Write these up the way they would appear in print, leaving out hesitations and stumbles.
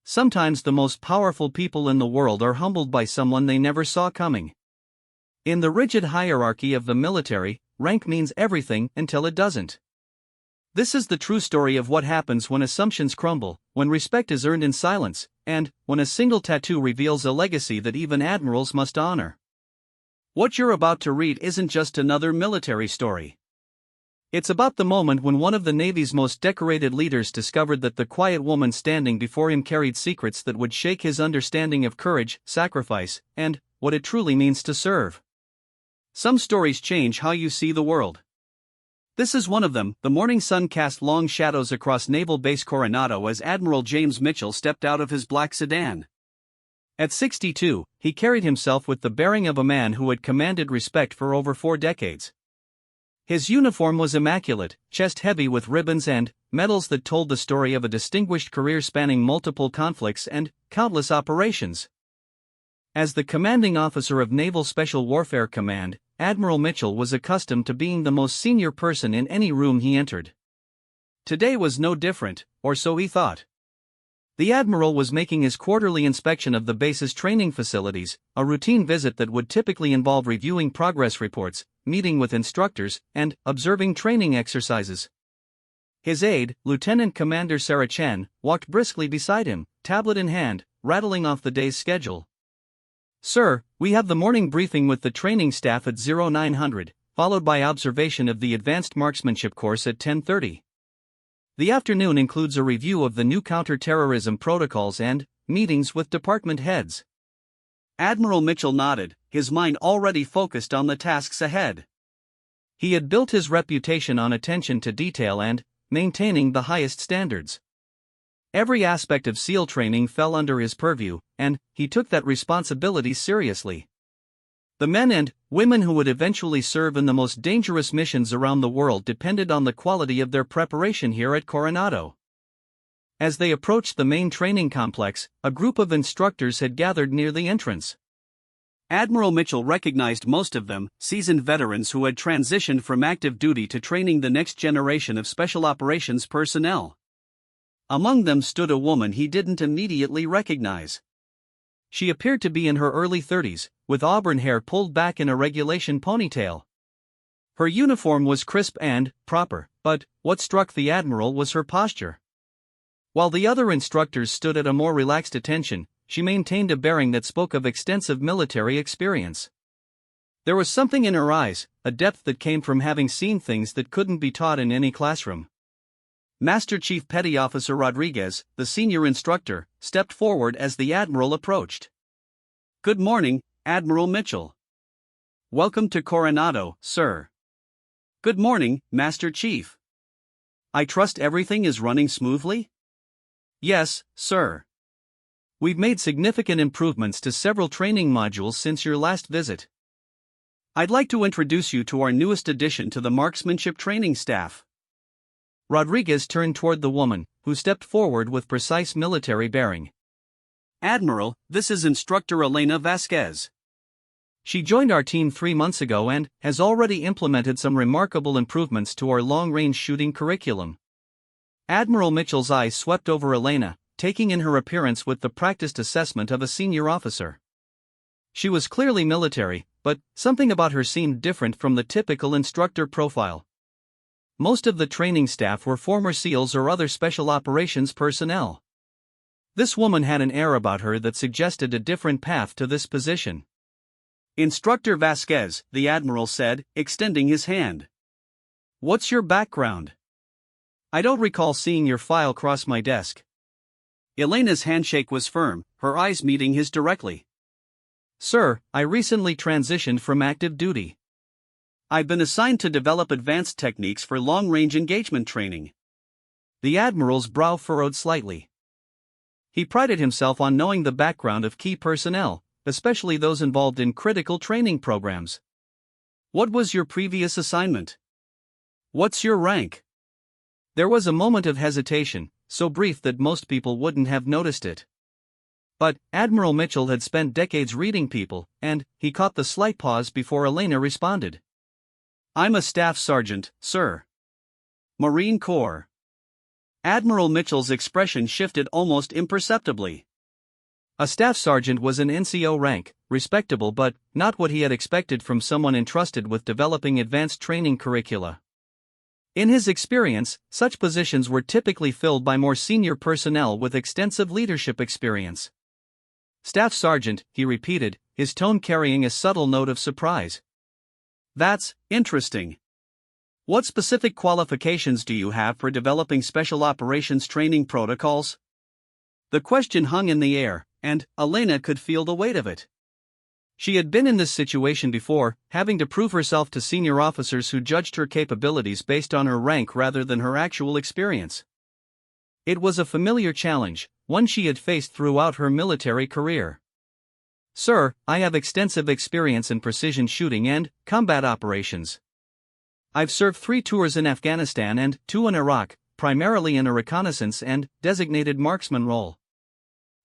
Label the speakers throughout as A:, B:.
A: Sometimes the most powerful people in the world are humbled by someone they never saw coming. In the rigid hierarchy of the military, rank means everything until it doesn't. This is the true story of what happens when assumptions crumble, when respect is earned in silence, and when a single tattoo reveals a legacy that even admirals must honor. What you're about to read isn't just another military story. It's about the moment when one of the Navy's most decorated leaders discovered that the quiet woman standing before him carried secrets that would shake his understanding of courage, sacrifice, and what it truly means to serve. Some stories change how you see the world. This is one of them. The morning sun cast long shadows across Naval Base Coronado as Admiral James Mitchell stepped out of his black sedan. At 62, he carried himself with the bearing of a man who had commanded respect for over 4 decades. His uniform was immaculate, chest-heavy with ribbons and medals that told the story of a distinguished career spanning multiple conflicts and countless operations. As the commanding officer of Naval Special Warfare Command, Admiral Mitchell was accustomed to being the most senior person in any room he entered. Today was no different, or so he thought. The Admiral was making his quarterly inspection of the base's training facilities, a routine visit that would typically involve reviewing progress reports, meeting with instructors, and observing training exercises. His aide, Lieutenant Commander Sarah Chen, walked briskly beside him, tablet in hand, rattling off the day's schedule. "Sir, we have the morning briefing with the training staff at 0900, followed by observation of the Advanced Marksmanship course at 10:30. The afternoon includes a review of the new counter-terrorism protocols and meetings with department heads." Admiral Mitchell nodded, his mind already focused on the tasks ahead. He had built his reputation on attention to detail and maintaining the highest standards. Every aspect of SEAL training fell under his purview, and he took that responsibility seriously. The men and women who would eventually serve in the most dangerous missions around the world depended on the quality of their preparation here at Coronado. As they approached the main training complex, a group of instructors had gathered near the entrance. Admiral Mitchell recognized most of them, seasoned veterans who had transitioned from active duty to training the next generation of special operations personnel. Among them stood a woman he didn't immediately recognize. She appeared to be in her early 30s, with auburn hair pulled back in a regulation ponytail. Her uniform was crisp and proper, but what struck the Admiral was her posture. While the other instructors stood at a more relaxed attention, she maintained a bearing that spoke of extensive military experience. There was something in her eyes, a depth that came from having seen things that couldn't be taught in any classroom. Master Chief Petty Officer Rodriguez, the senior instructor, stepped forward as the Admiral approached. "Good morning, Admiral Mitchell. Welcome to Coronado, sir." "Good morning, Master Chief. I trust everything is running smoothly?" "Yes, sir. We've made significant improvements to several training modules since your last visit. I'd like to introduce you to our newest addition to the marksmanship training staff." Rodriguez turned toward the woman, who stepped forward with precise military bearing. "Admiral, this is Instructor Elena Vasquez. She joined our team 3 months ago and has already implemented some remarkable improvements to our long-range shooting curriculum." Admiral Mitchell's eyes swept over Elena, taking in her appearance with the practiced assessment of a senior officer. She was clearly military, but something about her seemed different from the typical instructor profile. Most of the training staff were former SEALs or other special operations personnel. This woman had an air about her that suggested a different path to this position. "Instructor Vasquez," the Admiral said, extending his hand. "What's your background? I don't recall seeing your file cross my desk." Elena's handshake was firm, her eyes meeting his directly. "Sir, I recently transitioned from active duty. I've been assigned to develop advanced techniques for long-range engagement training." The Admiral's brow furrowed slightly. He prided himself on knowing the background of key personnel, especially those involved in critical training programs. "What was your previous assignment? What's your rank?" There was a moment of hesitation, so brief that most people wouldn't have noticed it. But Admiral Mitchell had spent decades reading people, and he caught the slight pause before Elena responded. "I'm a staff sergeant, sir. Marine Corps." Admiral Mitchell's expression shifted almost imperceptibly. A staff sergeant was an NCO rank, respectable but not what he had expected from someone entrusted with developing advanced training curricula. In his experience, such positions were typically filled by more senior personnel with extensive leadership experience. Staff sergeant, he repeated, his tone carrying a subtle note of surprise. That's interesting. What specific qualifications do you have for developing special operations training protocols? The question hung in the air, and Elena could feel the weight of it. She had been in this situation before, having to prove herself to senior officers who judged her capabilities based on her rank rather than her actual experience. It was a familiar challenge, one she had faced throughout her military career. Sir, I have extensive experience in precision shooting and combat operations. I've served 3 tours in Afghanistan and 2 in Iraq, primarily in a reconnaissance and designated marksman role.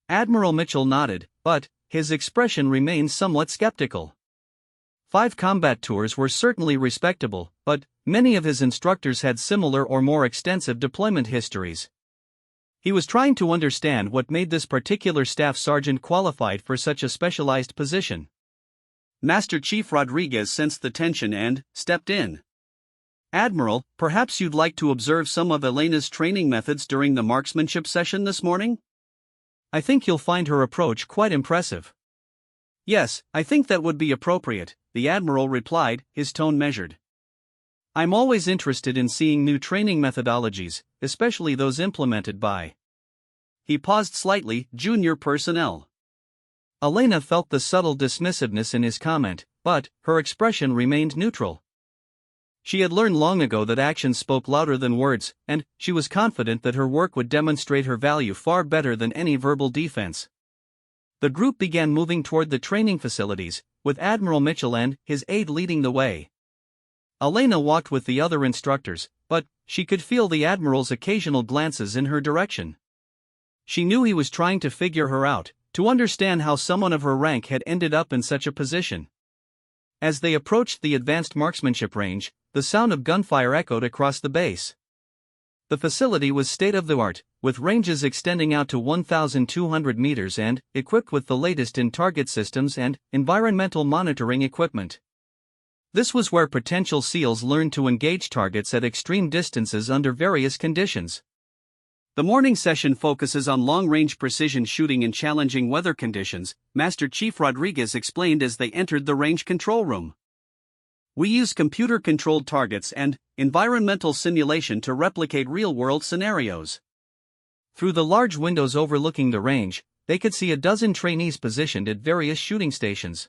A: Admiral Mitchell nodded, but his expression remained somewhat skeptical. 5 combat tours were certainly respectable, but many of his instructors had similar or more extensive deployment histories. He was trying to understand what made this particular staff sergeant qualified for such a specialized position. Master Chief Rodriguez sensed the tension and stepped in. Admiral, perhaps you'd like to observe some of Elena's training methods during the marksmanship session this morning? I think you'll find her approach quite impressive. Yes, I think that would be appropriate, the Admiral replied, his tone measured. I'm always interested in seeing new training methodologies, especially those implemented by. He paused slightly, junior personnel. Elena felt the subtle dismissiveness in his comment, but her expression remained neutral. She had learned long ago that actions spoke louder than words, and she was confident that her work would demonstrate her value far better than any verbal defense. The group began moving toward the training facilities, with Admiral Mitchell and his aide leading the way. Elena walked with the other instructors, but she could feel the Admiral's occasional glances in her direction. She knew he was trying to figure her out, to understand how someone of her rank had ended up in such a position. As they approached the advanced marksmanship range, the sound of gunfire echoed across the base. The facility was state-of-the-art, with ranges extending out to 1,200 meters and equipped with the latest in target systems and environmental monitoring equipment. This was where potential SEALs learned to engage targets at extreme distances under various conditions. The morning session focuses on long-range precision shooting in challenging weather conditions, Master Chief Rodriguez explained as they entered the range control room. We use computer-controlled targets and environmental simulation to replicate real-world scenarios. Through the large windows overlooking the range, they could see a dozen trainees positioned at various shooting stations.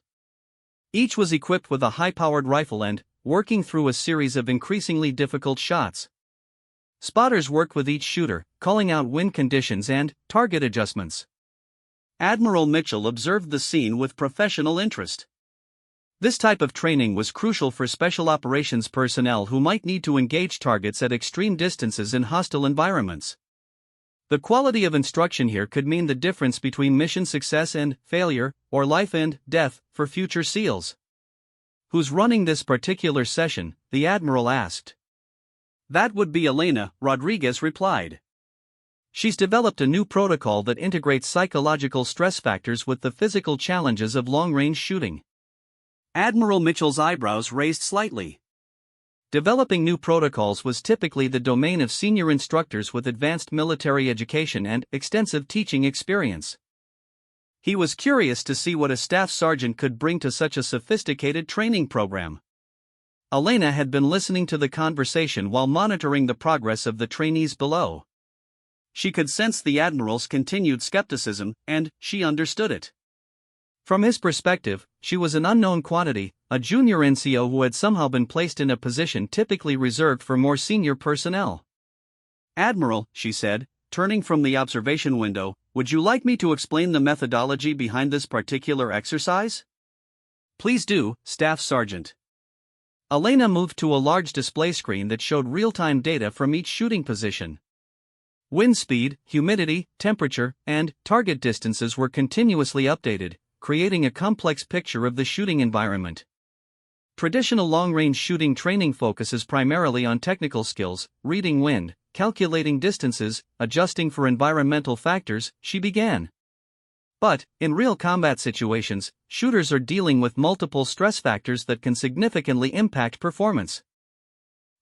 A: Each was equipped with a high-powered rifle and working through a series of increasingly difficult shots. Spotters worked with each shooter, calling out wind conditions and target adjustments. Admiral Mitchell observed the scene with professional interest. This type of training was crucial for special operations personnel who might need to engage targets at extreme distances in hostile environments. The quality of instruction here could mean the difference between mission success and failure, or life and death, for future SEALs. Who's running this particular session? The Admiral asked. That would be Elena, Rodriguez replied. She's developed a new protocol that integrates psychological stress factors with the physical challenges of long-range shooting. Admiral Mitchell's eyebrows raised slightly. Developing new protocols was typically the domain of senior instructors with advanced military education and extensive teaching experience. He was curious to see what a staff sergeant could bring to such a sophisticated training program. Elena had been listening to the conversation while monitoring the progress of the trainees below. She could sense the Admiral's continued skepticism, and she understood it. From his perspective, she was an unknown quantity, a junior NCO who had somehow been placed in a position typically reserved for more senior personnel. Admiral, she said, turning from the observation window, would you like me to explain the methodology behind this particular exercise? Please do, Staff Sergeant. Elena moved to a large display screen that showed real-time data from each shooting position. Wind speed, humidity, temperature, and target distances were continuously updated, creating a complex picture of the shooting environment. Traditional long-range shooting training focuses primarily on technical skills, reading wind, calculating distances, adjusting for environmental factors, she began. But, in real combat situations, shooters are dealing with multiple stress factors that can significantly impact performance.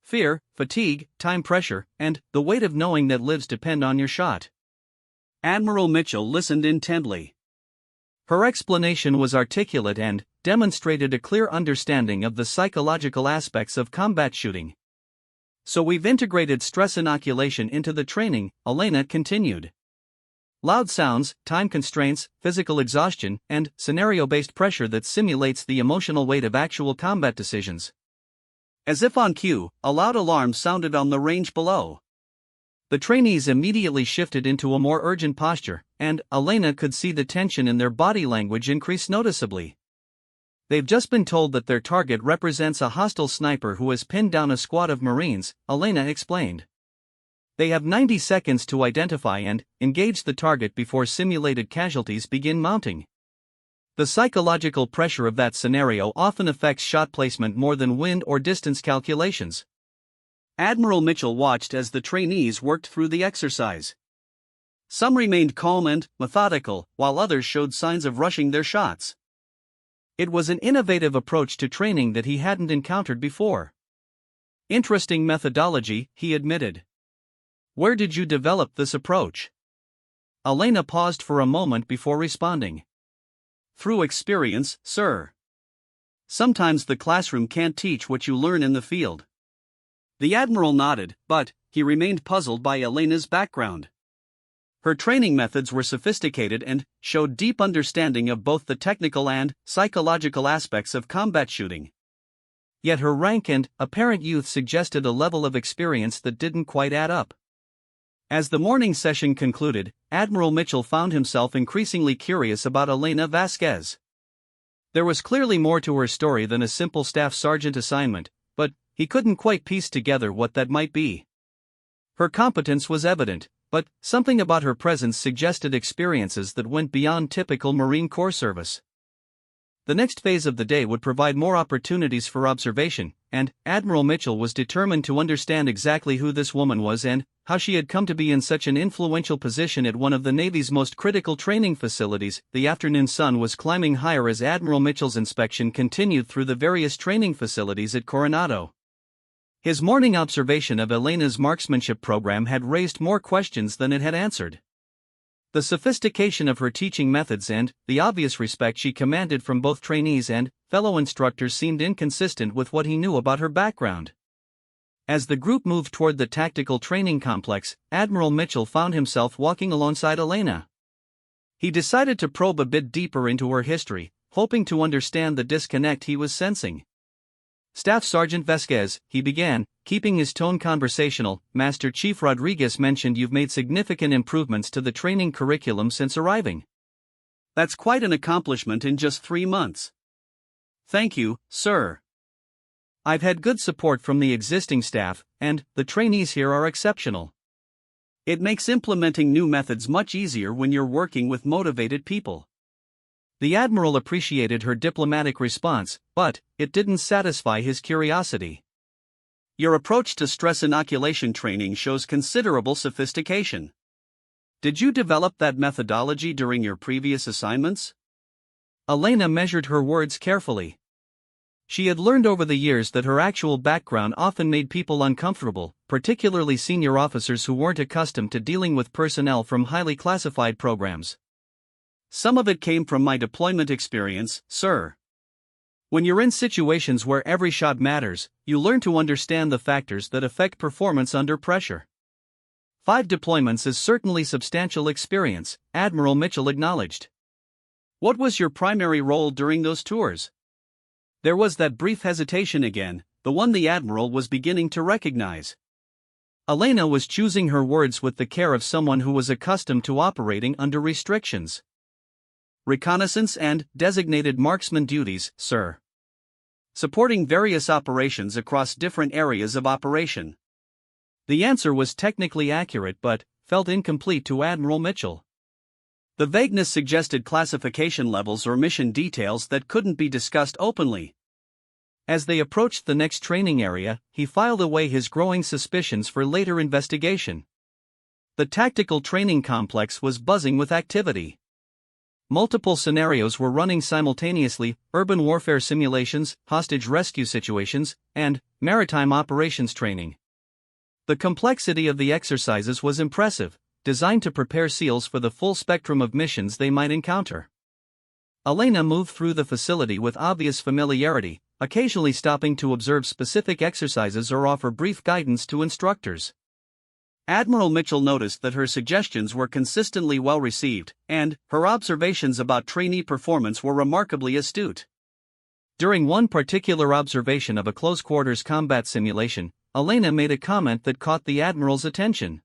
A: Fear, fatigue, time pressure, and the weight of knowing that lives depend on your shot.
B: Admiral Mitchell listened intently.
A: Her explanation was articulate and demonstrated a clear understanding of the psychological aspects of combat shooting. So we've integrated stress inoculation into the training, Elena continued. Loud sounds, time constraints, physical exhaustion, and scenario-based pressure that simulates the emotional weight of actual combat decisions.
B: As if on cue, a loud alarm sounded on the range below.
A: The trainees immediately shifted into a more urgent posture, and Elena could see the tension in their body language increase noticeably. They've just been told that their target represents a hostile sniper who has pinned down a squad of Marines, Elena explained. They have 90 seconds to identify and engage the target before simulated casualties begin mounting. The psychological pressure of that scenario often affects shot placement more than wind or distance calculations.
B: Admiral Mitchell watched as the trainees worked through the exercise. Some remained calm and methodical, while others showed signs of rushing their shots.
A: It was an innovative approach to training that he hadn't encountered before. Interesting methodology, he admitted. Where did you develop this approach? Elena paused for a moment before responding.
B: Through experience, sir. Sometimes the classroom can't teach what you learn in the field. The Admiral nodded, but he remained puzzled by Elena's background. Her training methods were sophisticated and showed deep understanding of both the technical and psychological aspects of combat shooting.
A: Yet her rank and apparent youth suggested a level of experience that didn't quite add up. As the morning session concluded, Admiral Mitchell found himself increasingly curious about Elena Vasquez. There was clearly more to her story than a simple staff sergeant assignment, but he couldn't quite piece together what that might be. Her competence was evident, but something about her presence suggested experiences that went beyond typical Marine Corps service. The next phase of the day would provide more opportunities for observation, and Admiral Mitchell was determined to understand exactly who this woman was and how she had come to be in such an influential position at one of the Navy's most critical training facilities. The afternoon sun was climbing higher as Admiral Mitchell's inspection continued through the various training facilities at Coronado. His morning observation of Elena's marksmanship program had raised more questions than it had answered. The sophistication of her teaching methods and the obvious respect she commanded from both trainees and fellow instructors seemed inconsistent with what he knew about her background. As the group moved toward the tactical training complex, Admiral Mitchell found himself walking alongside Elena. He decided to probe a bit deeper into her history, hoping to understand the disconnect he was sensing. Staff Sergeant Vasquez, he began, keeping his tone conversational. Master Chief Rodriguez mentioned you've made significant improvements to the training curriculum since arriving.
B: That's quite an accomplishment in just 3 months. Thank you, sir.
A: I've had good support from the existing staff, and the trainees here are exceptional.
B: It makes implementing new methods much easier when you're working with motivated people.
A: The Admiral appreciated her diplomatic response, but it didn't satisfy his curiosity.
B: Your approach to stress inoculation training shows considerable sophistication. Did you develop that methodology during your previous assignments?
A: Elena measured her words carefully. She had learned over the years that her actual background often made people uncomfortable, particularly senior officers who weren't accustomed to dealing with personnel from highly classified programs.
B: Some of it came from my deployment experience, sir. When you're in situations where every shot matters, you learn to understand the factors that affect performance under pressure. 5 deployments is certainly substantial experience, Admiral Mitchell acknowledged. What was your primary role during those tours? There was that brief hesitation again, the one the Admiral was beginning to recognize.
A: Elena was choosing her words with the care of someone who was accustomed to operating under restrictions.
B: Reconnaissance and designated marksman duties, sir. Supporting various operations across different areas of operation.
A: The answer was technically accurate but felt incomplete to Admiral Mitchell.
B: The vagueness suggested classification levels or mission details that couldn't be discussed openly.
A: As they approached the next training area, he filed away his growing suspicions for later investigation. The tactical training complex was buzzing with activity. Multiple scenarios were running simultaneously: urban warfare simulations, hostage rescue situations, and maritime operations training. The complexity of the exercises was impressive, designed to prepare SEALs for the full spectrum of missions they might encounter. Elena moved through the facility with obvious familiarity, occasionally stopping to observe specific exercises or offer brief guidance to instructors. Admiral Mitchell noticed that her suggestions were consistently well received, and her observations about trainee performance were remarkably astute. During one particular observation of a close-quarters combat simulation, Elena made a comment that caught the Admiral's attention.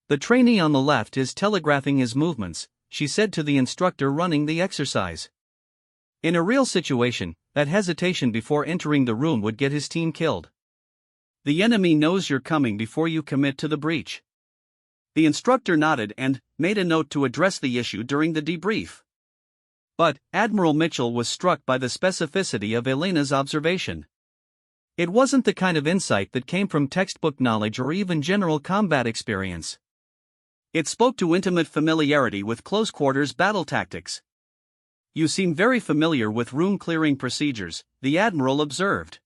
A: "The trainee on the left is telegraphing his movements," she said to the instructor running the exercise. In a real situation, that hesitation before entering the room would get his team killed. "The enemy knows you're coming before you commit to the breach." The instructor nodded and made a note to address the issue during the debrief. But Admiral Mitchell was struck by the specificity of Elena's observation. It wasn't the kind of insight that came from textbook knowledge or even general combat experience. It spoke to intimate familiarity with close-quarters battle tactics. "You seem very familiar with room-clearing procedures," the Admiral observed.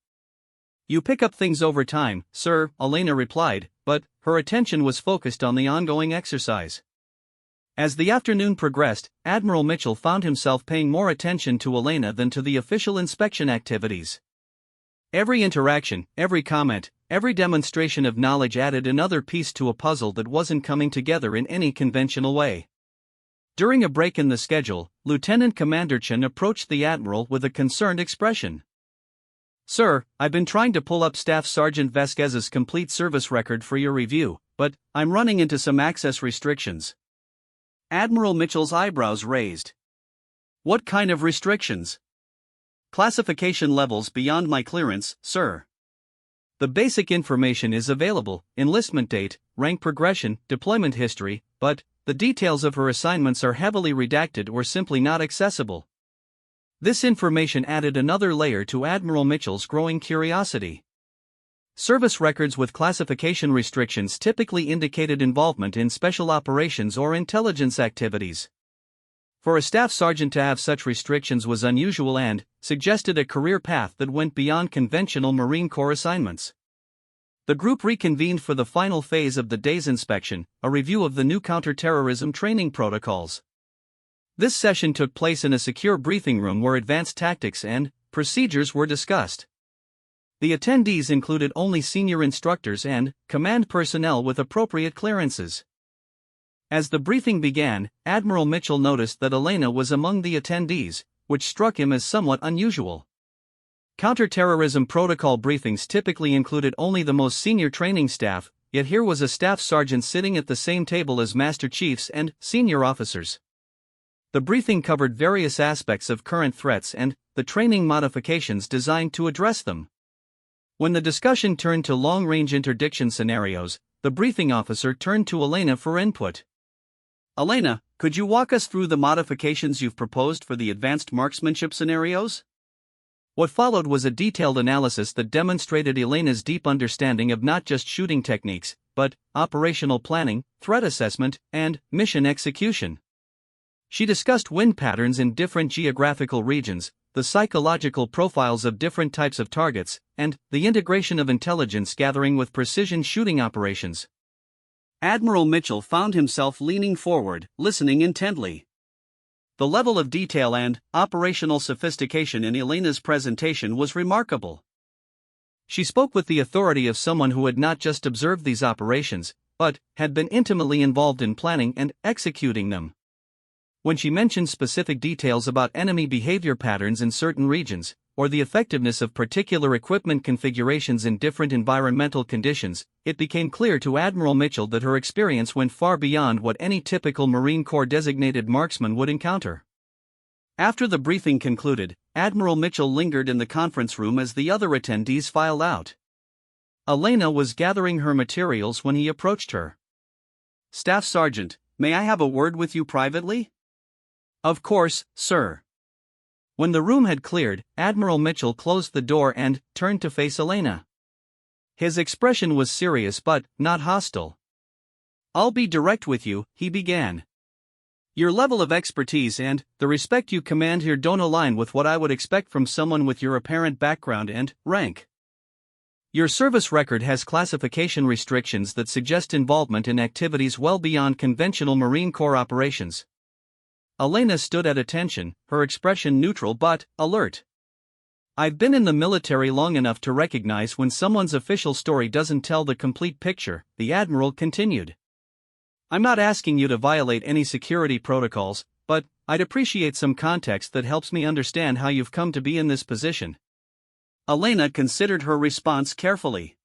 A: "You pick up things over time, sir," Elena replied, but her attention was focused on the ongoing exercise. As the afternoon progressed, Admiral Mitchell found himself paying more attention to Elena than to the official inspection activities. Every interaction, every comment, every demonstration of knowledge added another piece to a puzzle that wasn't coming together in any conventional way. During a break in the schedule, Lieutenant Commander Chen approached the Admiral with a concerned expression. "Sir, I've been trying to pull up Staff Sergeant Vasquez's complete service record for your review, but I'm running into some access restrictions." Admiral Mitchell's eyebrows raised. "What kind of restrictions?" "Classification levels beyond my clearance, sir." "The basic information is available: enlistment date, rank progression, deployment history, but the details of her assignments are heavily redacted or simply not accessible." This information added another layer to Admiral Mitchell's growing curiosity. Service records with classification restrictions typically indicated involvement in special operations or intelligence activities. For a staff sergeant to have such restrictions was unusual and suggested a career path that went beyond conventional Marine Corps assignments. The group reconvened for the final phase of the day's inspection, a review of the new counterterrorism training protocols. This session took place in a secure briefing room where advanced tactics and procedures were discussed. The attendees included only senior instructors and command personnel with appropriate clearances. As the briefing began, Admiral Mitchell noticed that Elena was among the attendees, which struck him as somewhat unusual. Counterterrorism protocol briefings typically included only the most senior training staff, yet here was a staff sergeant sitting at the same table as Master Chiefs and senior officers. The briefing covered various aspects of current threats and the training modifications designed to address them. When the discussion turned to long-range interdiction scenarios, the briefing officer turned to Elena for input. "Elena, could you walk us through the modifications you've proposed for the advanced marksmanship scenarios?" What followed was a detailed analysis that demonstrated Elena's deep understanding of not just shooting techniques, but operational planning, threat assessment, and mission execution. She discussed wind patterns in different geographical regions, the psychological profiles of different types of targets, and the integration of intelligence gathering with precision shooting operations. Admiral Mitchell found himself leaning forward, listening intently. The level of detail and operational sophistication in Elena's presentation was remarkable. She spoke with the authority of someone who had not just observed these operations, but had been intimately involved in planning and executing them. When she mentioned specific details about enemy behavior patterns in certain regions, or the effectiveness of particular equipment configurations in different environmental conditions, it became clear to Admiral Mitchell that her experience went far beyond what any typical Marine Corps designated marksman would encounter. After the briefing concluded, Admiral Mitchell lingered in the conference room as the other attendees filed out. Elena was gathering her materials when he approached her. "Staff Sergeant, may I have a word with you privately?" "Of course, sir." When the room had cleared, Admiral Mitchell closed the door and turned to face Elena. His expression was serious but not hostile. "I'll be direct with you," he began. "Your level of expertise and the respect you command here don't align with what I would expect from someone with your apparent background and rank. Your service record has classification restrictions that suggest involvement in activities well beyond conventional Marine Corps operations." Elena stood at attention, her expression neutral but alert. "I've been in the military long enough to recognize when someone's official story doesn't tell the complete picture," the Admiral continued. "I'm not asking you to violate any security protocols, but I'd appreciate some context that helps me understand how you've come to be in this position." Elena considered her response carefully.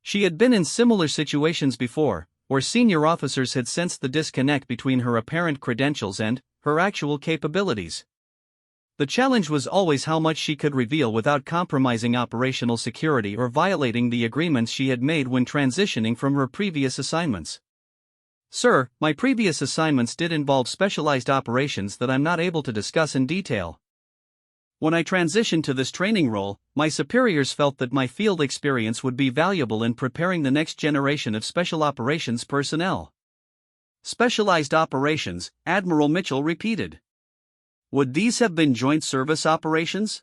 A: She had been in similar situations before, where senior officers had sensed the disconnect between her apparent credentials and her actual capabilities. The challenge was always how much she could reveal without compromising operational security or violating the agreements she had made when transitioning from her previous assignments. "Sir, my previous assignments did involve specialized operations that I'm not able to discuss in detail. When I transitioned to this training role, my superiors felt that my field experience would be valuable in preparing the next generation of special operations personnel." "Specialized operations," Admiral Mitchell repeated. "Would these have been joint service operations?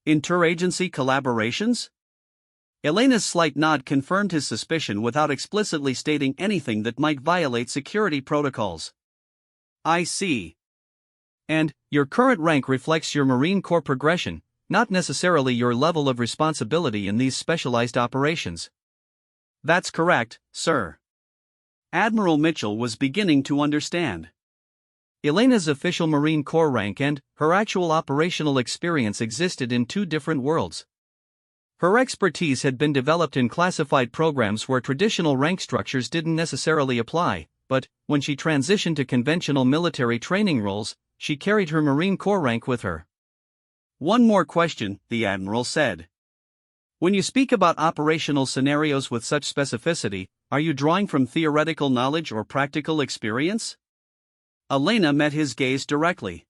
A: Interagency collaborations?" Elena's slight nod confirmed his suspicion without explicitly stating anything that might violate security protocols. "I see. And your current rank reflects your Marine Corps progression, not necessarily your level of responsibility in these specialized operations." "That's correct, sir." Admiral Mitchell was beginning to understand. Elena's official Marine Corps rank and her actual operational experience existed in two different worlds. Her expertise had been developed in classified programs where traditional rank structures didn't necessarily apply, but when she transitioned to conventional military training roles, she carried her Marine Corps rank with her. "One more question," the Admiral said. "When you speak about operational scenarios with such specificity, are you drawing from theoretical knowledge or practical experience?" Elena met his gaze directly.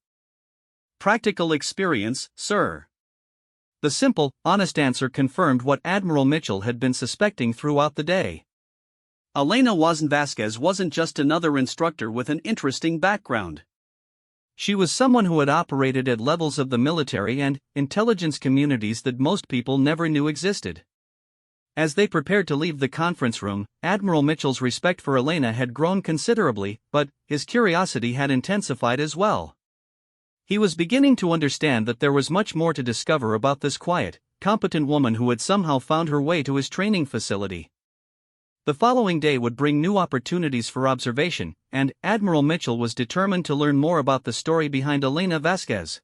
A: "Practical experience, sir." The simple, honest answer confirmed what Admiral Mitchell had been suspecting throughout the day. Elena Vasquez wasn't just another instructor with an interesting background. She was someone who had operated at levels of the military and intelligence communities that most people never knew existed. As they prepared to leave the conference room, Admiral Mitchell's respect for Elena had grown considerably, but his curiosity had intensified as well. He was beginning to understand that there was much more to discover about this quiet, competent woman who had somehow found her way to his training facility. The following day would bring new opportunities for observation, and Admiral Mitchell was determined to learn more about the story behind Elena Vasquez.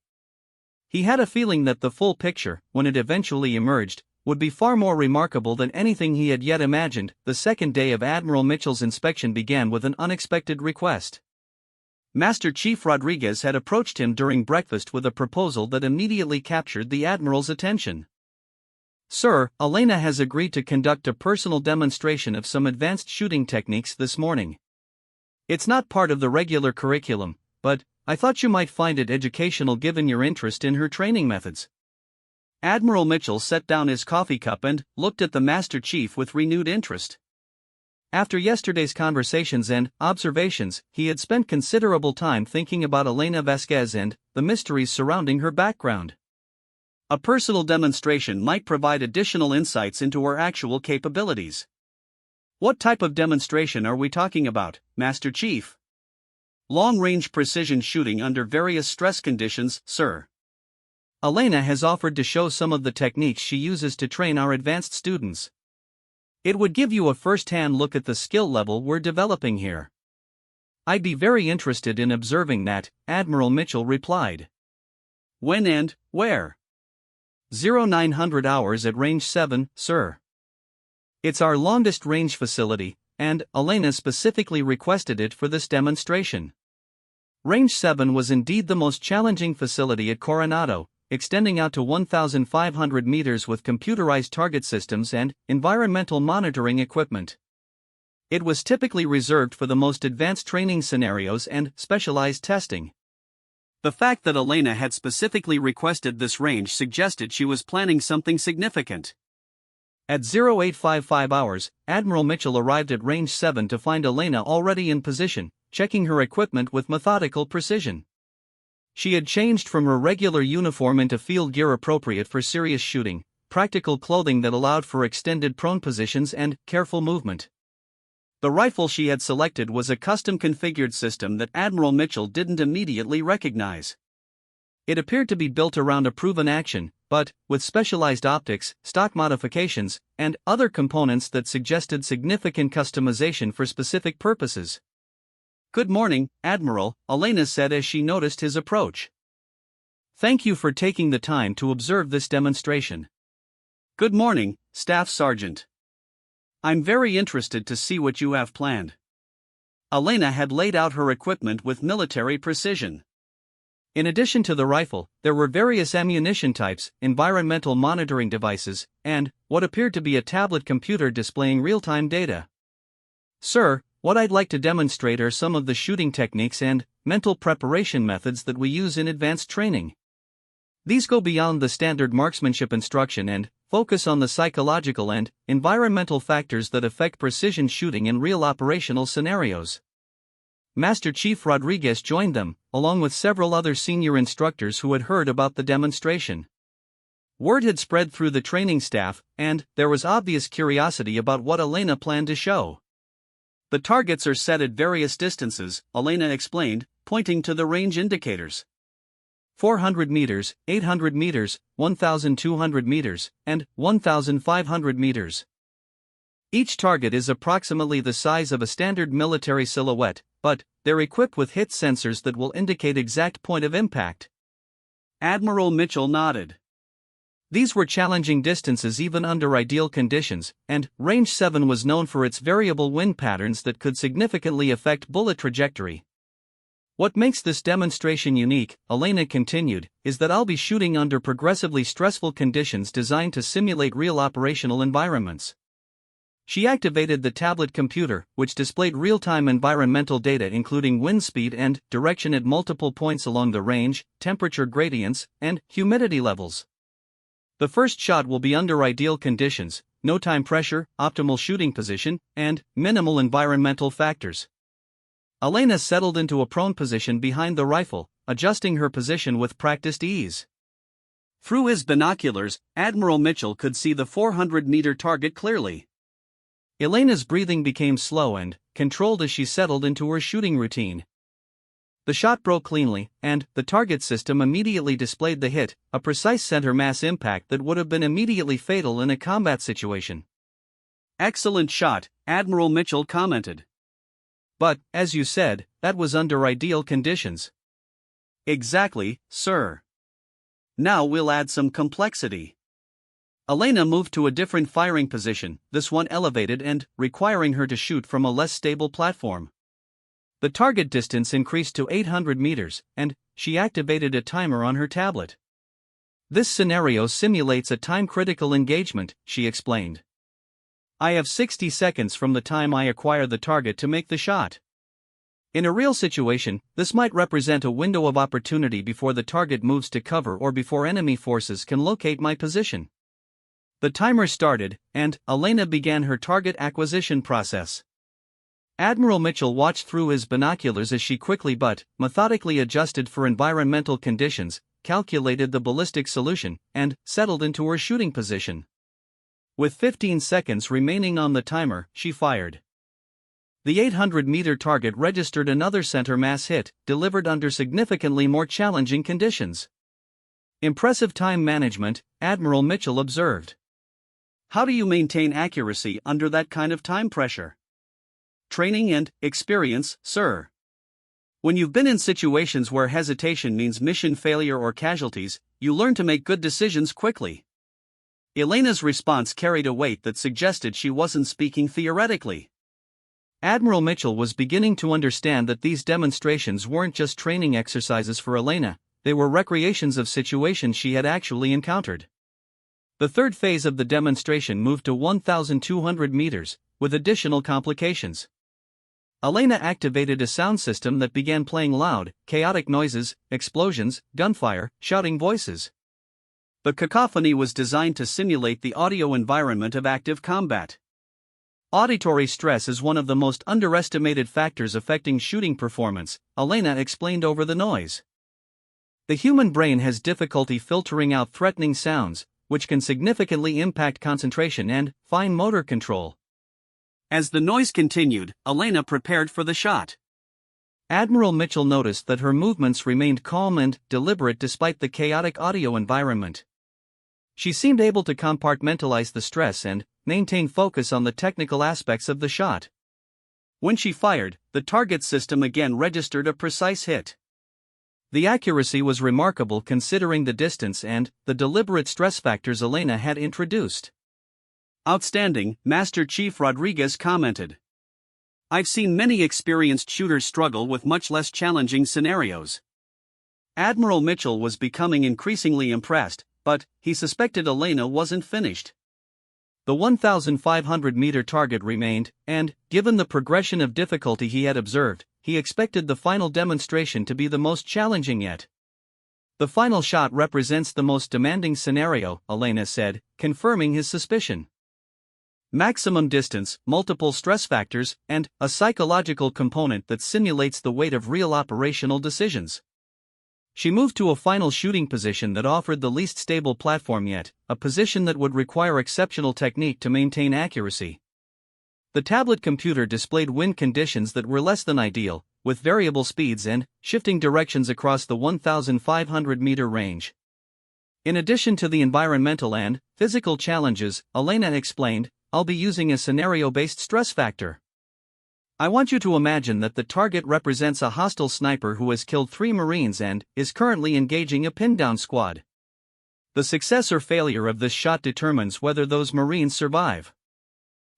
A: He had a feeling that the full picture, when it eventually emerged, would be far more remarkable than anything he had yet imagined. The second day of Admiral Mitchell's inspection began with an unexpected request. Master Chief Rodriguez had approached him during breakfast with a proposal that immediately captured the Admiral's attention. "Sir, Elena has agreed to conduct a personal demonstration of some advanced shooting techniques this morning. It's not part of the regular curriculum, but I thought you might find it educational given your interest in her training methods." Admiral Mitchell set down his coffee cup and looked at the Master Chief with renewed interest. After yesterday's conversations and observations, he had spent considerable time thinking about Elena Vasquez and the mysteries surrounding her background. A personal demonstration might provide additional insights into her actual capabilities. "What type of demonstration are we talking about, Master Chief?" "Long-range precision shooting under various stress conditions, sir. Elena has offered to show some of the techniques she uses to train our advanced students. It would give you a first-hand look at the skill level we're developing here." "I'd be very interested in observing that," Admiral Mitchell replied. "When and where?" 0900 hours at Range 7, sir. It's our longest range facility, and Elena specifically requested it for this demonstration. Range 7 was indeed the most challenging facility at Coronado, extending out to 1,500 meters with computerized target systems and environmental monitoring equipment. It was typically reserved for the most advanced training scenarios and specialized testing.
B: The fact that Elena had specifically requested this range suggested she was planning something significant.
A: At 0855 hours, Admiral Mitchell arrived at Range 7 to find Elena already in position, checking her equipment with methodical precision. She had changed from her regular uniform into field gear appropriate for serious shooting, practical clothing that allowed for extended prone positions and careful movement. The rifle she had selected was a custom-configured system that Admiral Mitchell didn't immediately recognize. It appeared to be built around a proven action, but with specialized optics, stock modifications, and other components that suggested significant customization for specific purposes.
B: "Good morning, Admiral," Elena said as she noticed his approach.
A: "Thank you for taking the time to observe this demonstration."
B: "Good morning, Staff Sergeant. I'm very interested to see what you have planned." Elena had laid out her equipment with military precision.
A: In addition to the rifle, there were various ammunition types, environmental monitoring devices, and what appeared to be a tablet computer displaying real-time data. "Sir, what I'd like to demonstrate are some of the shooting techniques and mental preparation methods that we use in advanced training. These go beyond the standard marksmanship instruction and focus on the psychological and environmental factors that affect precision shooting in real operational scenarios." Master Chief Rodriguez joined them, along with several other senior instructors who had heard about the demonstration. Word had spread through the training staff, and there was obvious curiosity about what Elena planned to show.
B: "The targets are set at various distances," Elena explained, pointing to the range indicators.
A: 400 meters, 800 meters, 1,200 meters, and 1,500 meters. Each target is approximately the size of a standard military silhouette, but they're equipped with hit sensors that will indicate exact point of impact.
B: Admiral Mitchell nodded.
A: These were challenging distances even under ideal conditions, and Range 7 was known for its variable wind patterns that could significantly affect bullet trajectory. "What makes this demonstration unique," Elena continued, "is that I'll be shooting under progressively stressful conditions designed to simulate real operational environments." She activated the tablet computer, which displayed real-time environmental data including wind speed and direction at multiple points along the range, temperature gradients, and humidity levels. "The first shot will be under ideal conditions, no time pressure, optimal shooting position, and minimal environmental factors." Elena settled into a prone position behind the rifle, adjusting her position with practiced ease.
B: Through his binoculars, Admiral Mitchell could see the 400-meter target clearly.
A: Elena's breathing became slow and controlled as she settled into her shooting routine. The shot broke cleanly, and the target system immediately displayed the hit, a precise center mass impact that would have been immediately fatal in a combat situation.
B: "Excellent shot," Admiral Mitchell commented.
A: "But, as you said, that was under ideal conditions."
B: "Exactly, sir. Now we'll add some complexity." Elena moved to a different firing position, this one elevated and requiring her to shoot from a less stable platform. The target distance increased to 800 meters, and she activated a timer on her tablet. "This scenario simulates a time-critical engagement," she explained. "I have 60 seconds from the time I acquire the target to make the shot. In a real situation, this might represent a window of opportunity before the target moves to cover or before enemy forces can locate my position." The timer started, and Elena began her target acquisition process. Admiral Mitchell watched through his binoculars as she quickly but methodically adjusted for environmental conditions, calculated the ballistic solution, and settled into her shooting position. With 15 seconds remaining on the timer, she fired. The 800-meter target registered another center mass hit, delivered under significantly more challenging conditions. "Impressive time management," Admiral Mitchell observed. "How do you maintain accuracy under that kind of time pressure?" "Training and experience, sir. When you've been in situations where hesitation means mission failure or casualties, you learn to make good decisions quickly." Elena's response carried a weight that suggested she wasn't speaking theoretically.
A: Admiral Mitchell was beginning to understand that these demonstrations weren't just training exercises for Elena, they were recreations of situations she had actually encountered. The third phase of the demonstration moved to 1,200 meters, with additional complications. Elena activated a sound system that began playing loud, chaotic noises, explosions, gunfire, shouting voices.
B: The cacophony was designed to simulate the audio environment of active combat.
A: Auditory stress is one of the most underestimated factors affecting shooting performance, Elena explained over the noise. The human brain has difficulty filtering out threatening sounds, which can significantly impact concentration and fine motor control.
B: As the noise continued, Elena prepared for the shot.
A: Admiral Mitchell noticed that her movements remained calm and deliberate despite the chaotic audio environment. She seemed able to compartmentalize the stress and maintain focus on the technical aspects of the shot.
B: When she fired, the target system again registered a precise hit.
A: The accuracy was remarkable considering the distance and the deliberate stress factors Elena had introduced.
B: Outstanding, Master Chief Rodriguez commented. I've seen many experienced shooters struggle with much less challenging scenarios. Admiral Mitchell was becoming increasingly impressed, but he suspected Elena wasn't finished.
A: The 1,500-meter target remained, and, given the progression of difficulty he had observed, he expected the final demonstration to be the most challenging yet. The final shot represents the most demanding scenario, Elena said, confirming his suspicion. Maximum distance, multiple stress factors, and a psychological component that simulates the weight of real operational decisions. She moved to a final shooting position that offered the least stable platform yet, a position that would require exceptional technique to maintain accuracy. The tablet computer displayed wind conditions that were less than ideal, with variable speeds and shifting directions across the 1,500-meter range. In addition to the environmental and physical challenges, Elena explained, I'll be using a scenario-based stress factor. I want you to imagine that the target represents a hostile sniper who has killed 3 Marines and is currently engaging a pin-down squad. The success or failure of this shot determines whether those Marines survive.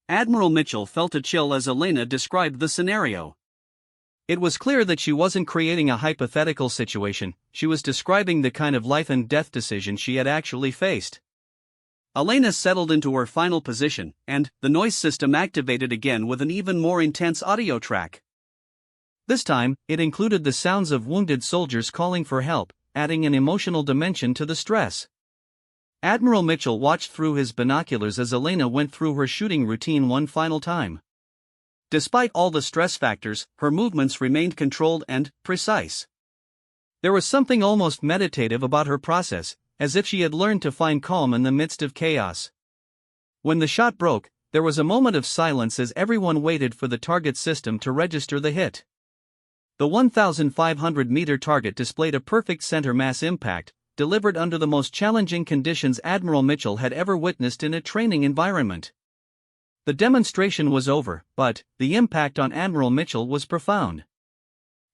B: Admiral Mitchell felt a chill as Elena described the scenario.
A: It was clear that she wasn't creating a hypothetical situation, she was describing the kind of life and death decision she had actually faced.
B: Elena settled into her final position, and the noise system activated again with an even more intense audio track.
A: This time, it included the sounds of wounded soldiers calling for help, adding an emotional dimension to the stress. Admiral Mitchell watched through his binoculars as Elena went through her shooting routine one final time. Despite all the stress factors, her movements remained controlled and precise. There was something almost meditative about her process, as if she had learned to find calm in the midst of chaos. When the shot broke, there was a moment of silence as everyone waited for the target system to register the hit. The 1,500-meter target displayed a perfect center mass impact, delivered under the most challenging conditions Admiral Mitchell had ever witnessed in a training environment. The demonstration was over, but the impact on Admiral Mitchell was profound.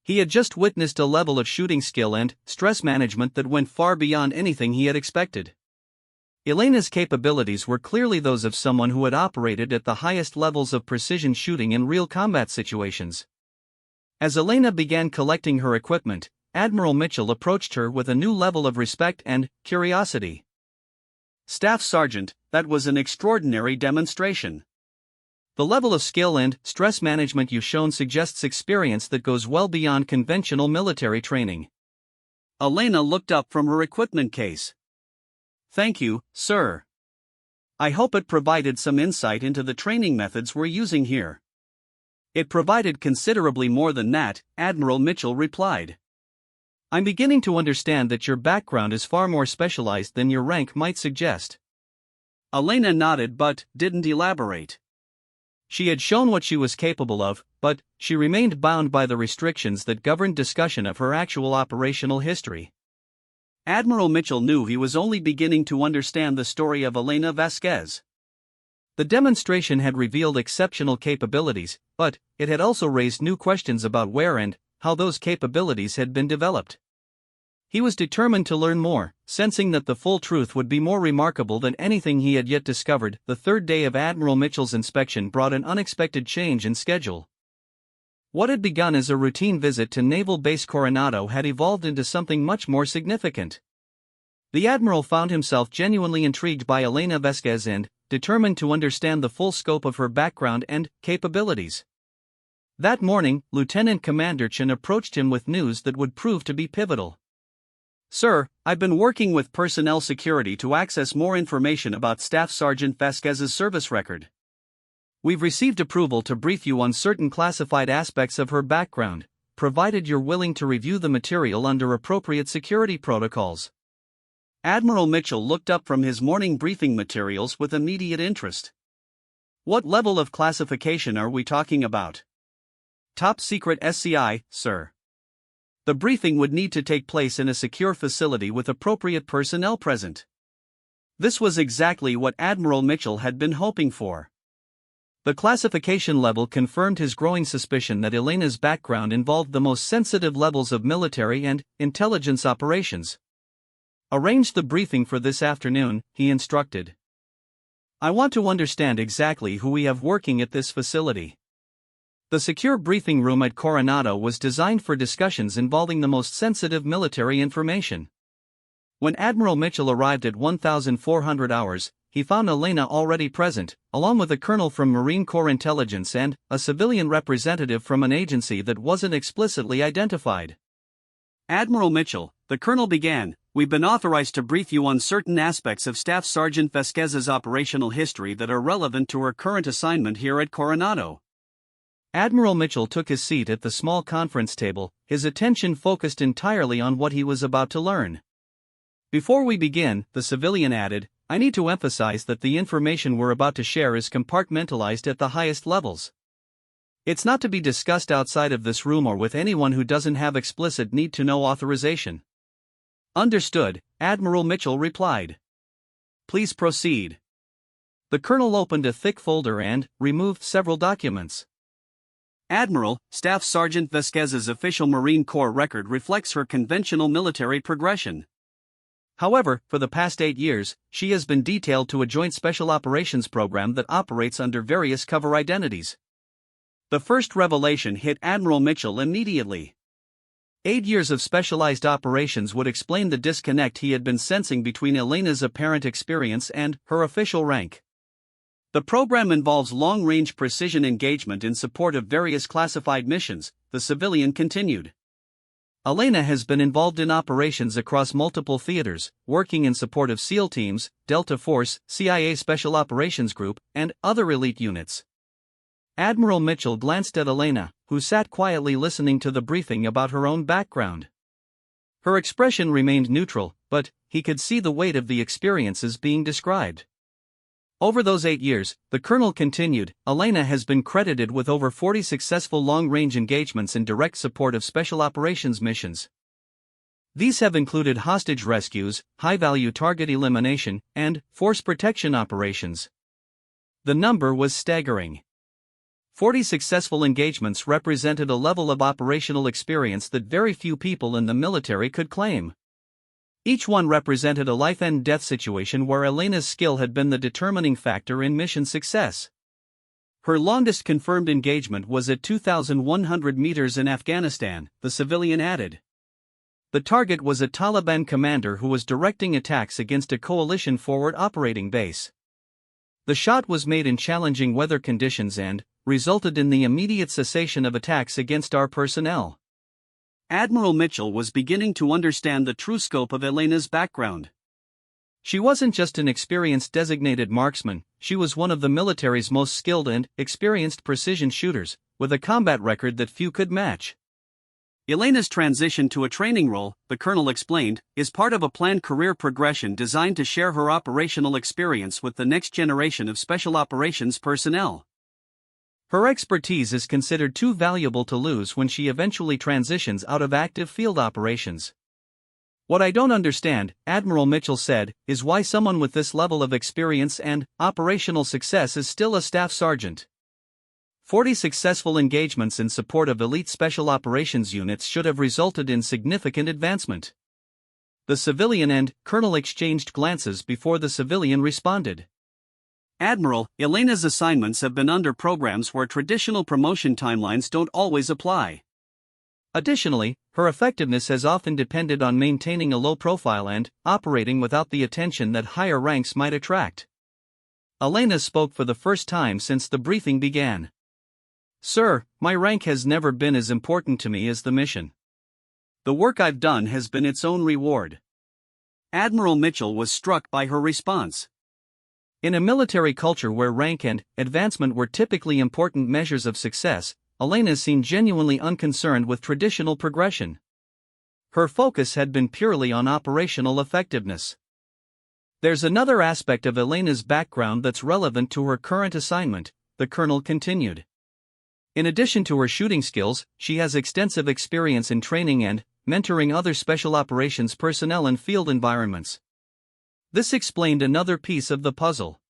A: He had just witnessed a level of shooting skill and stress management that went far beyond anything he had expected. Elena's capabilities were clearly those of someone who had operated at the highest levels of precision shooting in real combat situations. As Elena began collecting her equipment, Admiral Mitchell approached her with a new level of respect and curiosity.
B: Staff Sergeant, that was an extraordinary demonstration.
A: The level of skill and stress management you've shown suggests experience that goes well beyond conventional military training.
B: Elena looked up from her equipment case.
A: Thank you, sir.
B: I hope it provided some insight into the training methods we're using here.
A: It provided considerably more than that, Admiral Mitchell replied. I'm beginning to understand that your background is far more specialized than your rank might suggest.
B: Elena nodded but didn't elaborate.
A: She had shown what she was capable of, but she remained bound by the restrictions that governed discussion of her actual operational history.
B: Admiral Mitchell knew he was only beginning to understand the story of Elena Vasquez.
A: The demonstration had revealed exceptional capabilities, but it had also raised new questions about where and how those capabilities had been developed. He was determined to learn more, sensing that the full truth would be more remarkable than anything he had yet discovered. The third day of Admiral Mitchell's inspection brought an unexpected change in schedule. What had begun as a routine visit to Naval Base Coronado had evolved into something much more significant. The Admiral found himself genuinely intrigued by Elena Vasquez and determined to understand the full scope of her background and capabilities. That morning, Lieutenant Commander Chen approached him with news that would prove to be pivotal.
B: Sir, I've been working with personnel security to access more information about Staff Sergeant Vasquez's service record.
A: We've received approval to brief you on certain classified aspects of her background, provided you're willing to review the material under appropriate security protocols.
B: Admiral Mitchell looked up from his morning briefing materials with immediate interest. What level of classification are we talking about?
A: Top secret SCI, sir. The briefing would need to take place in a secure facility with appropriate personnel present.
B: This was exactly what Admiral Mitchell had been hoping for.
A: The classification level confirmed his growing suspicion that Elena's background involved the most sensitive levels of military and intelligence operations. Arrange the briefing for this afternoon, he instructed. I want to understand exactly who we have working at this facility. The secure briefing room at Coronado was designed for discussions involving the most sensitive military information. When Admiral Mitchell arrived at 1400 hours, he found Elena already present, along with a colonel from Marine Corps Intelligence and a civilian representative from an agency that wasn't explicitly identified.
B: Admiral Mitchell, the colonel began, we've been authorized to brief you on certain aspects of Staff Sergeant Vasquez's operational history that are relevant to her current assignment here at Coronado.
A: Admiral Mitchell took his seat at the small conference table, his attention focused entirely on what he was about to learn. Before we begin, the civilian added, I need to emphasize that the information we're about to share is compartmentalized at the highest levels. It's not to be discussed outside of this room or with anyone who doesn't have explicit need-to-know authorization.
B: Understood, Admiral Mitchell replied.
A: Please proceed. The colonel opened a thick folder and removed several documents.
B: Admiral, Staff Sergeant Vasquez's official Marine Corps record reflects her conventional military progression.
A: However, for the past 8 years, she has been detailed to a joint special operations program that operates under various cover identities.
B: The first revelation hit Admiral Mitchell immediately.
A: 8 years of specialized operations would explain the disconnect he had been sensing between Elena's apparent experience and her official rank.
B: The program involves long-range precision engagement in support of various classified missions, the civilian continued.
A: Elena has been involved in operations across multiple theaters, working in support of SEAL teams, Delta Force, CIA Special Operations Group, and other elite units. Admiral Mitchell glanced at Elena, who sat quietly listening to the briefing about her own background. Her expression remained neutral, but he could see the weight of the experiences being described. Over those 8 years, the colonel continued, Elena has been credited with over 40 successful long-range engagements in direct support of special operations missions. These have included hostage rescues, high-value target elimination, and force protection operations. The number was staggering. 40 successful engagements represented a level of operational experience that very few people in the military could claim. Each one represented a life-and-death situation where Elena's skill had been the determining factor in mission success. Her longest confirmed engagement was at 2,100 meters in Afghanistan, the civilian added. The target was a Taliban commander who was directing attacks against a coalition forward operating base. The shot was made in challenging weather conditions and resulted in the immediate cessation of attacks against our personnel.
B: Admiral Mitchell was beginning to understand the true scope of Elena's background.
A: She wasn't just an experienced designated marksman, she was one of the military's most skilled and experienced precision shooters, with a combat record that few could match.
B: Elena's transition to a training role, the colonel explained, is part of a planned career progression designed to share her operational experience with the next generation of special operations personnel.
A: Her expertise is considered too valuable to lose when she eventually transitions out of active field operations. What I don't understand, Admiral Mitchell said, is why someone with this level of experience and operational success is still a staff sergeant. 40 successful engagements in support of elite special operations units should have resulted in significant advancement. The civilian and colonel exchanged glances before the civilian responded.
B: Admiral, Elena's assignments have been under programs where traditional promotion timelines don't always apply.
A: Additionally, her effectiveness has often depended on maintaining a low profile and operating without the attention that higher ranks might attract. Elena spoke for the first time since the briefing began.
B: Sir, my rank has never been as important to me as the mission. The work I've done has been its own reward. Admiral Mitchell was struck by her response. In a military culture where rank and advancement were typically important measures of success, Elena seemed genuinely unconcerned with traditional progression. Her focus had been purely on operational effectiveness. There's another aspect of Elena's background that's relevant to her current assignment, the colonel continued. In addition to her shooting skills, she has extensive experience in training and mentoring other special operations personnel in field environments. This explained another piece of the puzzle.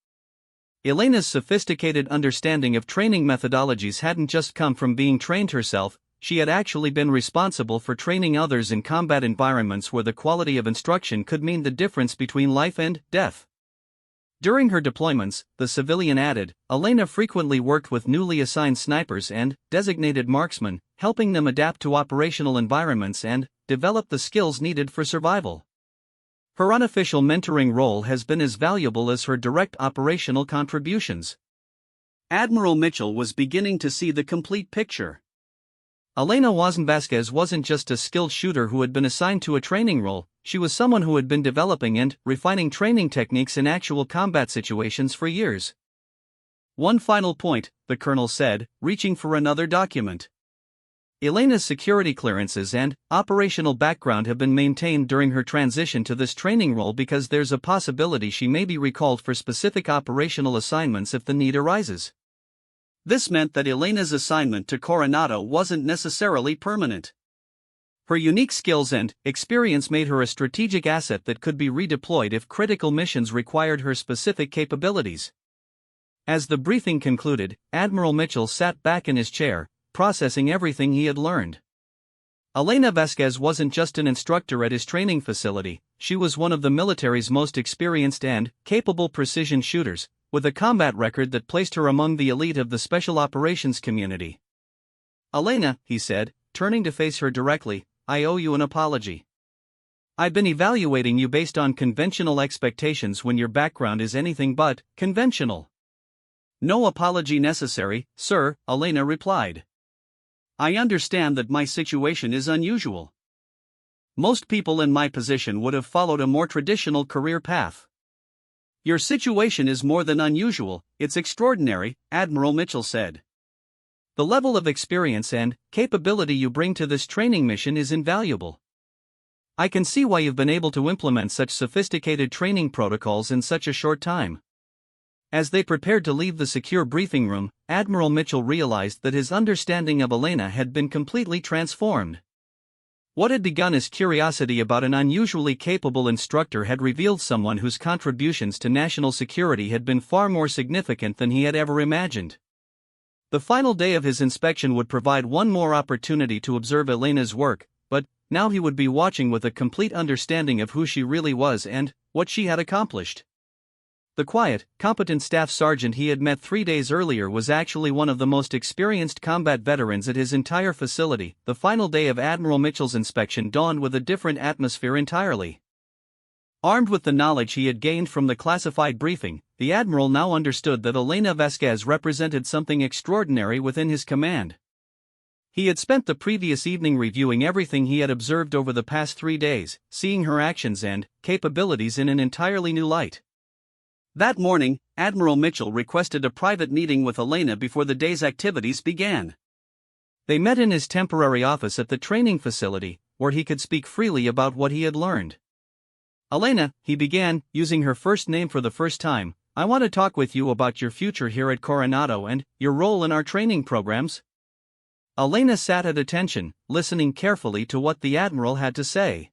B: Elena's sophisticated understanding of training methodologies hadn't just come from being trained herself, she had actually been responsible for training others in combat environments where the quality of instruction could mean the difference between life and death. During her deployments, the civilian added, Elena frequently worked with newly assigned snipers and designated marksmen, helping them adapt to operational environments and develop the skills needed for survival. Her unofficial mentoring role has been as valuable as her direct operational contributions. Admiral Mitchell was beginning to see the complete picture. Elena Vasquez wasn't just a skilled shooter who had been assigned to a training role, she was someone who had been developing and refining training techniques in actual combat situations for years. One final point, the colonel said, reaching for another document. Elena's security clearances and operational background have been maintained during her transition to this training role because there's a possibility she may be recalled for specific operational assignments if the need arises. This meant that Elena's assignment to Coronado wasn't necessarily permanent. Her unique skills and experience made her a strategic asset that could be redeployed if critical missions required her specific capabilities. As the briefing concluded, Admiral Mitchell sat back in his chair, processing everything he had learned. Elena Vasquez wasn't just an instructor at his training facility, she was one of the military's most experienced and capable precision shooters, with a combat record that placed her among the elite of the special operations community. Elena, he said, turning to face her directly, I owe you an apology. I've been evaluating you based on conventional expectations when your background is anything but conventional. No apology necessary, sir, Elena replied. I understand that my situation is unusual. Most people in my position would have followed a more traditional career path. Your situation is more than unusual, it's extraordinary, Admiral Mitchell said. The level of experience and capability you bring to this training mission is invaluable. I can see why you've been able to implement such sophisticated training protocols in such a short time. As they prepared to leave the secure briefing room, Admiral Mitchell realized that his understanding of Elena had been completely transformed. What had begun as curiosity about an unusually capable instructor had revealed someone whose contributions to national security had been far more significant than he had ever imagined. The final day of his inspection would provide one more opportunity to observe Elena's work, but now he would be watching with a complete understanding of who she really was and what she had accomplished. The quiet, competent staff sergeant he had met 3 days earlier was actually one of the most experienced combat veterans at his entire facility. The final day of Admiral Mitchell's inspection dawned with a different atmosphere entirely. Armed with the knowledge he had gained from the classified briefing, the Admiral now understood that Elena Vasquez represented something extraordinary within his command. He had spent the previous evening reviewing everything he had observed over the past 3 days, seeing her actions and capabilities in an entirely new light. That morning, Admiral Mitchell requested a private meeting with Elena before the day's activities began. They met in his temporary office at the training facility, where he could speak freely about what he had learned. Elena, he began, using her first name for the first time, I want to talk with you about your future here at Coronado and your role in our training programs. Elena sat at attention, listening carefully to what the Admiral had to say.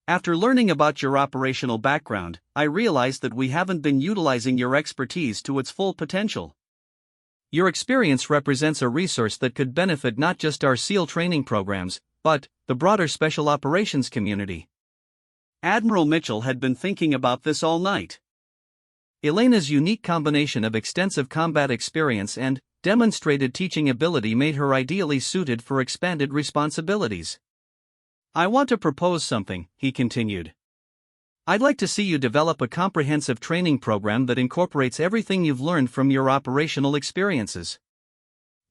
B: After learning about your operational background, I realized that we haven't been utilizing your expertise to its full potential. Your experience represents a resource that could benefit not just our SEAL training programs, but the broader special operations community. Admiral Mitchell had been thinking about this all night. Elena's unique combination of extensive combat experience and demonstrated teaching ability made her ideally suited for expanded responsibilities. I want to propose something, he continued. I'd like to see you develop a comprehensive training program that incorporates everything you've learned from your operational experiences.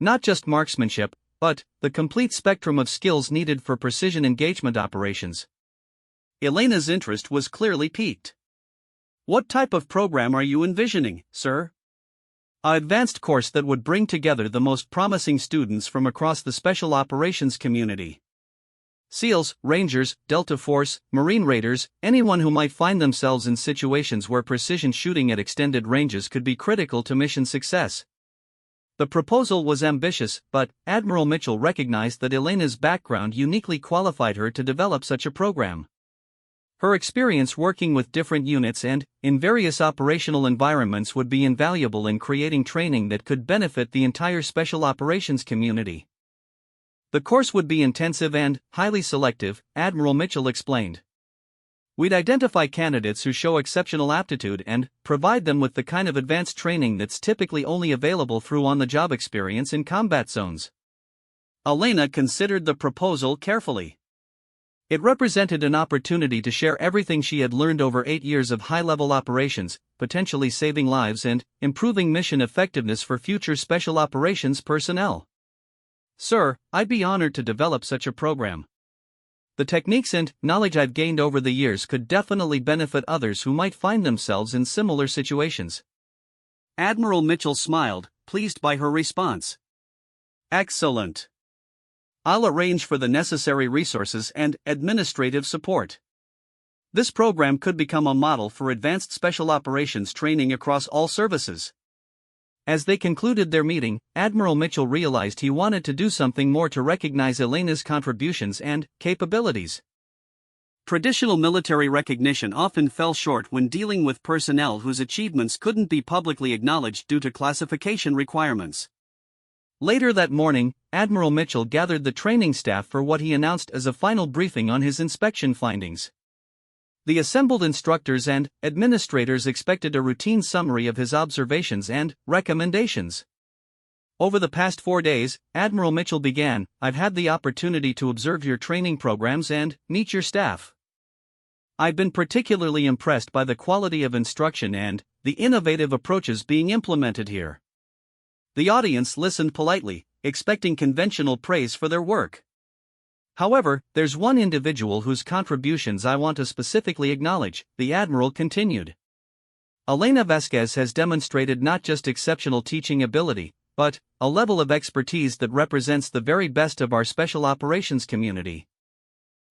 A: Not just marksmanship, but the complete spectrum of skills needed for precision engagement operations.
B: Elena's interest was clearly piqued. What type of program are you envisioning, sir?
A: An advanced course that would bring together the most promising students from across the special operations community. SEALs, Rangers, Delta Force, Marine Raiders, anyone who might find themselves in situations where precision shooting at extended ranges could be critical to mission success. The proposal was ambitious, but Admiral Mitchell recognized that Elena's background uniquely qualified her to develop such a program. Her experience working with different units and in various operational environments would be invaluable in creating training that could benefit the entire special operations community. The course would be intensive and highly selective, Admiral Mitchell explained. We'd identify candidates who show exceptional aptitude and provide them with the kind of advanced training that's typically only available through on-the-job experience in combat zones.
B: Elena considered the proposal carefully.
A: It represented an opportunity to share everything she had learned over 8 years of high-level operations, potentially saving lives and improving mission effectiveness for future special operations personnel.
B: Sir, I'd be honored to develop such a program.
A: The techniques and knowledge I've gained over the years could definitely benefit others who might find themselves in similar situations.
B: Admiral Mitchell smiled, pleased by her response. Excellent. I'll arrange for the necessary resources and administrative support. This program could become a model for advanced special operations training across all services.
A: As they concluded their meeting, Admiral Mitchell realized he wanted to do something more to recognize Elena's contributions and capabilities.
B: Traditional military recognition often fell short when dealing with personnel whose achievements couldn't be publicly acknowledged due to classification requirements.
A: Later that morning, Admiral Mitchell gathered the training staff for what he announced as a final briefing on his inspection findings. The assembled instructors and administrators expected a routine summary of his observations and recommendations. Over the past 4 days, Admiral Mitchell began, I've had the opportunity to observe your training programs and meet your staff. I've been particularly impressed by the quality of instruction and the innovative approaches being implemented here. The audience listened politely, expecting conventional praise for their work. However, there's one individual whose contributions I want to specifically acknowledge, the Admiral continued. Elena Vasquez has demonstrated not just exceptional teaching ability, but a level of expertise that represents the very best of our special operations community.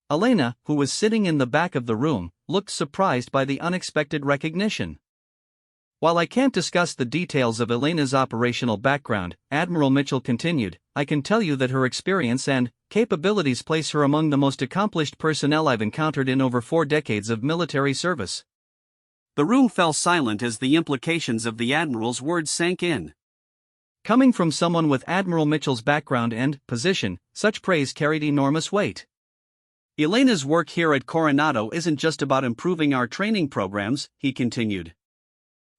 A: Elena, who was sitting in the back of the room, looked surprised by the unexpected recognition. While I can't discuss the details of Elena's operational background, Admiral Mitchell continued, I can tell you that her experience and capabilities place her among the most accomplished personnel I've encountered in over 4 decades of military service.
B: The room fell silent as the implications of the Admiral's words sank in.
A: Coming from someone with Admiral Mitchell's background and position, such praise carried enormous weight.
B: Elena's work here at Coronado isn't just about improving our training programs, he continued.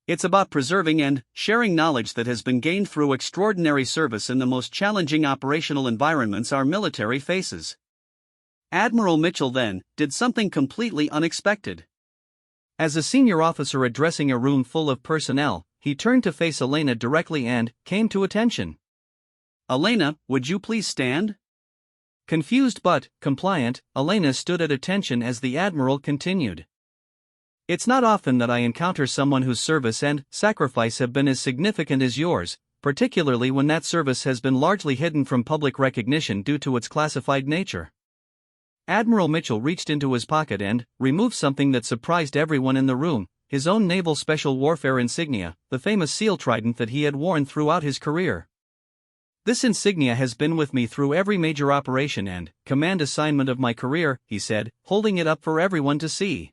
B: It's about preserving and sharing knowledge that has been gained through extraordinary service in the most challenging operational environments our military faces. Admiral Mitchell then did something completely unexpected.
A: As a senior officer addressing a room full of personnel, he turned to face Elena directly and came to attention.
B: Elena, would you please stand?
A: Confused but compliant, Elena stood at attention as the Admiral continued. It's not often that I encounter someone whose service and sacrifice have been as significant as yours, particularly when that service has been largely hidden from public recognition due to its classified nature. Admiral Mitchell reached into his pocket and removed something that surprised everyone in the room, his own Naval Special Warfare insignia, the famous SEAL trident that he had worn throughout his career. This insignia has been with me through every major operation and command assignment of my career, he said, holding it up for everyone to see.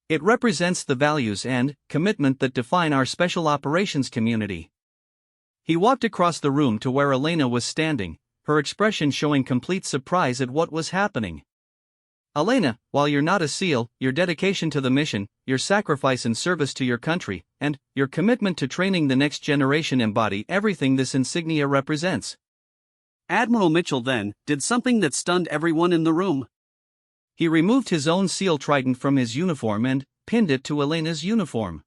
A: It represents the values and commitment that define our special operations community. He walked across the room to where Elena was standing, her expression showing complete surprise at what was happening. Elena, while you're not a SEAL, your dedication to the mission, your sacrifice and service to your country, and your commitment to training the next generation embody everything this insignia represents.
B: Admiral Mitchell then did something that stunned everyone in the room.
A: He removed his own SEAL trident from his uniform and pinned it to Elena's uniform.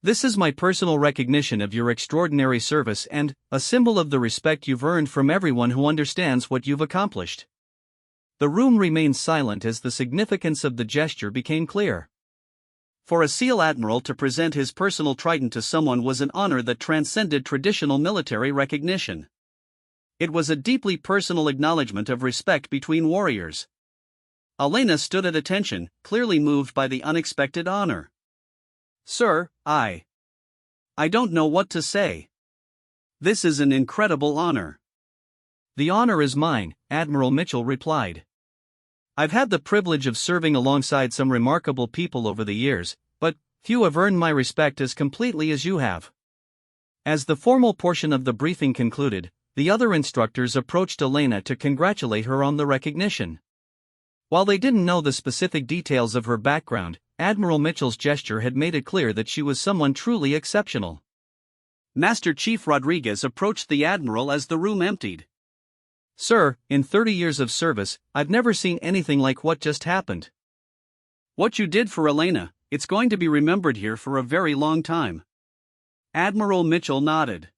B: This is my personal recognition of your extraordinary service and a symbol of the respect you've earned from everyone who understands what you've accomplished." The room remained silent as the significance of the gesture became clear. For a SEAL admiral to present his personal trident to someone was an honor that transcended traditional military recognition. It was a deeply personal acknowledgement of respect between warriors. Elena stood at attention, clearly moved by the unexpected honor. "Sir, I don't know what to say. This is an incredible honor."
A: "The honor is mine," Admiral Mitchell replied. "I've had the privilege of serving alongside some remarkable people over the years, but few have earned my respect as completely as you have." As the formal portion of the briefing concluded, the other instructors approached Elena to congratulate her on the recognition. While they didn't know the specific details of her background, Admiral Mitchell's gesture had made it clear that she was someone truly exceptional.
B: Master Chief Rodriguez approached the Admiral as the room emptied.
A: "Sir, in 30 years of service, I've never seen anything like what just happened."
B: "What you did for Elena, it's going to be remembered here for a very long time." Admiral Mitchell nodded.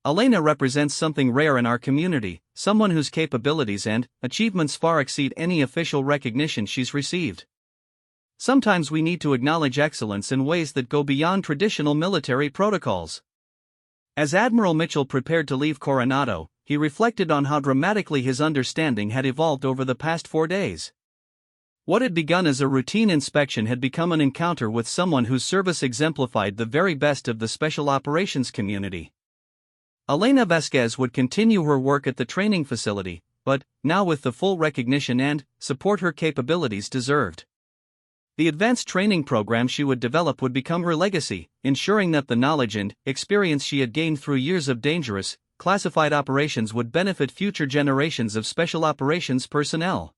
A: "Elena represents something rare in our community, someone whose capabilities and achievements far exceed any official recognition she's received. Sometimes we need to acknowledge excellence in ways that go beyond traditional military protocols." As Admiral Mitchell prepared to leave Coronado, he reflected on how dramatically his understanding had evolved over the past 4 days. What had begun as a routine inspection had become an encounter with someone whose service exemplified the very best of the special operations community. Elena Vasquez would continue her work at the training facility, but now with the full recognition and support her capabilities deserved. The advanced training program she would develop would become her legacy, ensuring that the knowledge and experience she had gained through years of dangerous, classified operations would benefit future generations of special operations personnel.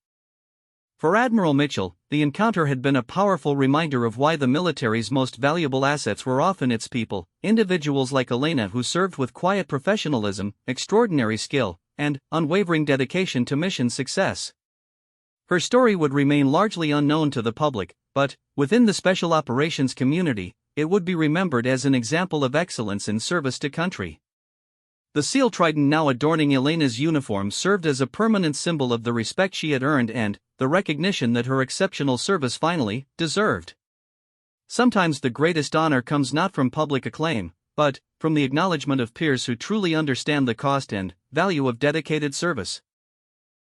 A: For Admiral Mitchell, the encounter had been a powerful reminder of why the military's most valuable assets were often its people, individuals like Elena who served with quiet professionalism, extraordinary skill, and unwavering dedication to mission success. Her story would remain largely unknown to the public, but, within the special operations community, it would be remembered as an example of excellence in service to country. The SEAL Trident now adorning Elena's uniform served as a permanent symbol of the respect she had earned and the recognition that her exceptional service finally deserved. Sometimes the greatest honor comes not from public acclaim, but from the acknowledgement of peers who truly understand the cost and value of dedicated service.